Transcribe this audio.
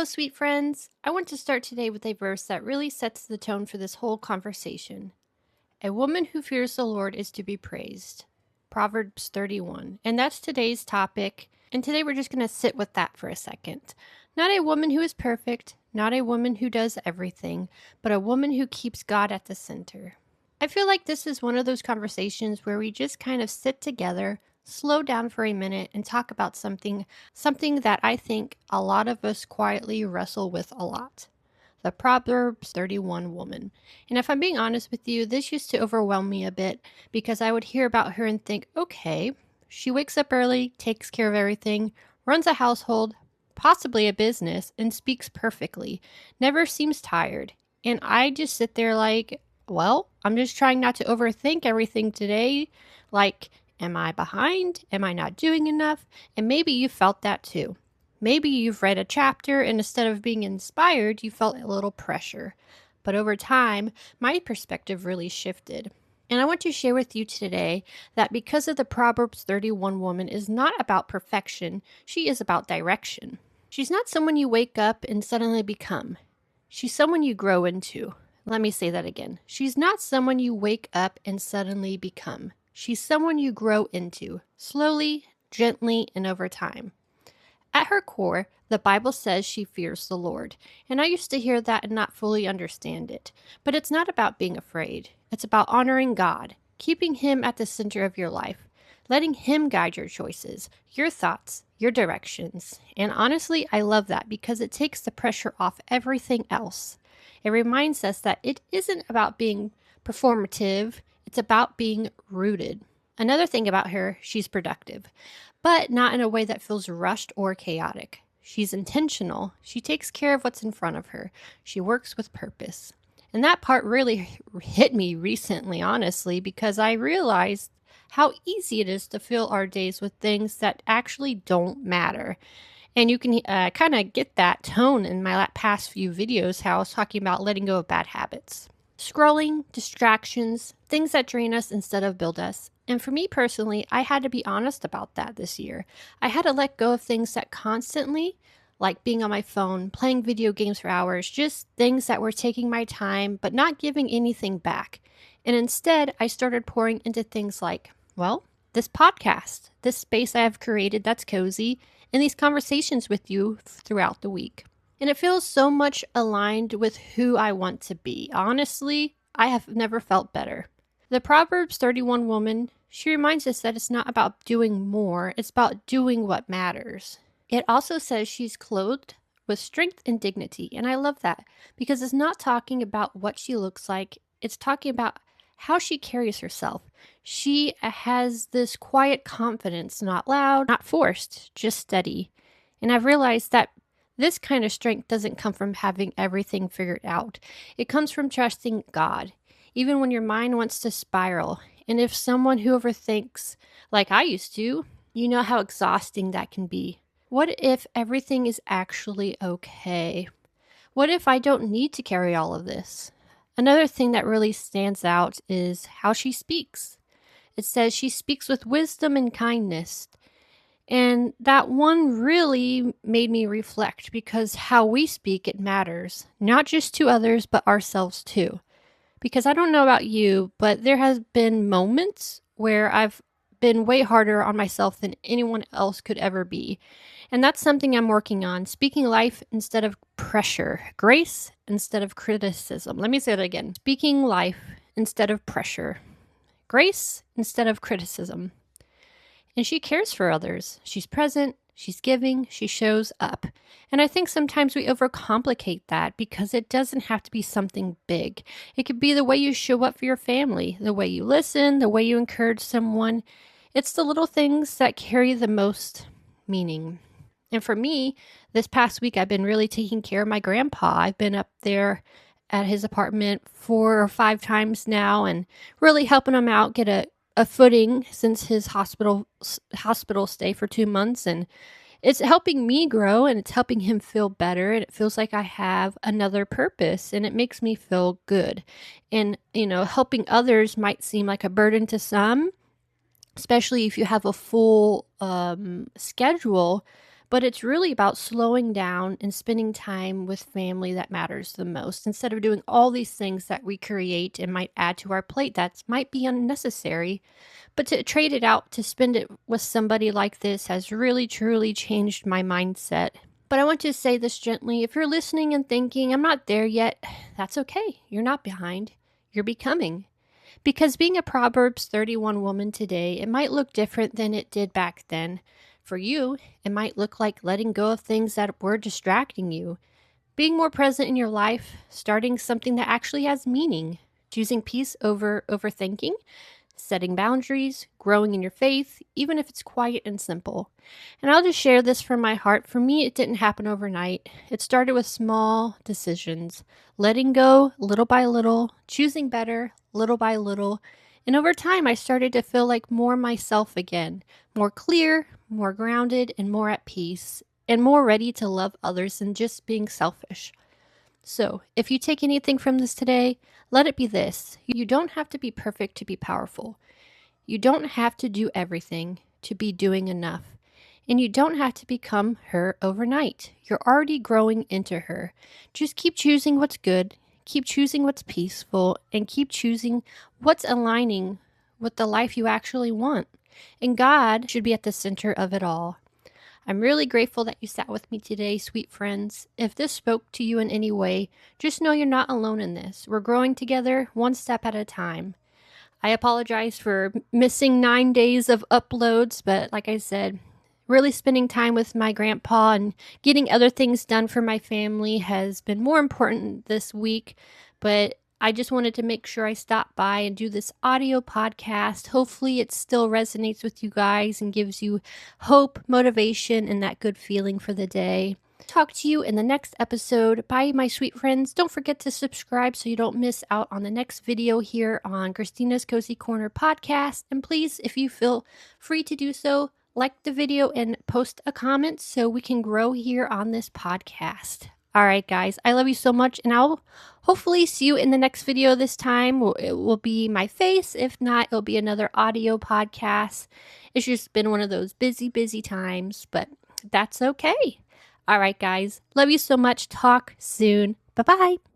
Hello, sweet friends. I want to start today with a verse that really sets the tone for this whole conversation. A woman who fears the Lord is to be praised. Proverbs 31. And that's today's topic. And today we're just going to sit with that for a second. Not a woman who is perfect, not a woman who does everything, but a woman who keeps God at the center. I feel like this is one of those conversations where we just kind of sit together, slow down for a minute, and talk about something that I think a lot of us quietly wrestle with a lot. The Proverbs 31 woman. And if I'm being honest with you, this used to overwhelm me a bit because I would hear about her and think, okay, she wakes up early, takes care of everything, runs a household, possibly a business, and speaks perfectly, never seems tired. And I just sit there like, well, I'm just trying not to overthink everything today. Like, am I behind? Am I not doing enough? And maybe you felt that too. Maybe you've read a chapter and instead of being inspired, you felt a little pressure. But over time, my perspective really shifted. And I want to share with you today that because of the Proverbs 31 woman is not about perfection, she is about direction. She's not someone you wake up and suddenly become. She's someone you grow into. Let me say that again. She's not someone you wake up and suddenly become. She's someone you grow into, slowly, gently, and over time. At her core, the Bible says she fears the Lord, and I used to hear that and not fully understand it. But it's not about being afraid. It's about honoring God, keeping Him at the center of your life, letting Him guide your choices, your thoughts, your directions. And honestly, I love that because it takes the pressure off everything else. It reminds us that it isn't about being performative, it's about being rooted. Another thing about her, she's productive, but not in a way that feels rushed or chaotic. She's intentional. She takes care of what's in front of her. She works with purpose. And that part really hit me recently, honestly, because I realized how easy it is to fill our days with things that actually don't matter. And you can kind of get that tone in my past few videos, how I was talking about letting go of bad habits. Scrolling, distractions, things that drain us instead of build us. And for me personally, I had to be honest about that this year. I had to let go of things that constantly, like being on my phone, playing video games for hours, just things that were taking my time, but not giving anything back. And instead, I started pouring into things like, well, this podcast, this space I have created that's cozy, and these conversations with you throughout the week. And it feels so much aligned with who I want to be. Honestly, I have never felt better. The Proverbs 31 woman, she reminds us that it's not about doing more, it's about doing what matters. It also says she's clothed with strength and dignity, and I love that because it's not talking about what she looks like, it's talking about how she carries herself. She has this quiet confidence, not loud, not forced, just steady. And I've realized that this kind of strength doesn't come from having everything figured out. It comes from trusting God, even when your mind wants to spiral. And if someone who overthinks, like I used to, you know how exhausting that can be. What if everything is actually okay? What if I don't need to carry all of this? Another thing that really stands out is how she speaks. It says she speaks with wisdom and kindness. And that one really made me reflect because how we speak, it matters, not just to others, but ourselves too. Because I don't know about you, but there has been moments where I've been way harder on myself than anyone else could ever be. And that's something I'm working on, speaking life instead of pressure, grace instead of criticism. Let me say that again. Speaking life instead of pressure, grace instead of criticism. And she cares for others. She's present, she's giving, she shows up. And I think sometimes we overcomplicate that because it doesn't have to be something big. It could be the way you show up for your family, the way you listen, the way you encourage someone. It's the little things that carry the most meaning. And for me, this past week, I've been really taking care of my grandpa. I've been up there at his apartment 4 or 5 times now and really helping him out get a footing since his hospital stay for 2 months. And it's helping me grow and it's helping him feel better. And it feels like I have another purpose and it makes me feel good. And, helping others might seem like a burden to some, especially if you have a full schedule. But it's really about slowing down and spending time with family that matters the most instead of doing all these things that we create and might add to our plate that might be unnecessary. But to trade it out to spend it with somebody like this has really truly changed my mindset. But I want to say this gently. If you're listening and thinking, I'm not there yet, that's okay. You're not behind. You're becoming. Because being a Proverbs 31 woman today, it might look different than it did back then. For you, it might look like letting go of things that were distracting you, being more present in your life, starting something that actually has meaning, choosing peace over overthinking, setting boundaries, growing in your faith, even if it's quiet and simple. And I'll just share this from my heart. For me, it didn't happen overnight. It started with small decisions, letting go little by little, choosing better little by little. And over time, I started to feel like more myself again, more clear, more grounded, and more at peace, and more ready to love others than just being selfish. So, if you take anything from this today, let it be this. You don't have to be perfect to be powerful. You don't have to do everything to be doing enough. And you don't have to become her overnight. You're already growing into her. Just keep choosing what's good, keep choosing what's peaceful, and keep choosing what's aligning with the life you actually want. And God should be at the center of it all. I'm really grateful that you sat with me today, sweet friends. If this spoke to you in any way, just know you're not alone in this. We're growing together, one step at a time. I apologize for missing 9 days of uploads, but like I said, really spending time with my grandpa and getting other things done for my family has been more important this week. But I just wanted to make sure I stopped by and do this audio podcast. Hopefully it still resonates with you guys and gives you hope, motivation, and that good feeling for the day. Talk to you in the next episode. Bye, my sweet friends. Don't forget to subscribe so you don't miss out on the next video here on Christina's Cozy Corner podcast. And please, if you feel free to do so, like the video and post a comment so we can grow here on this podcast. All right, guys, I love you so much, and I'll hopefully see you in the next video this time. It will be my face. If not, it'll be another audio podcast. It's just been one of those busy times, but that's okay. All right, guys, love you so much. Talk soon. Bye-bye.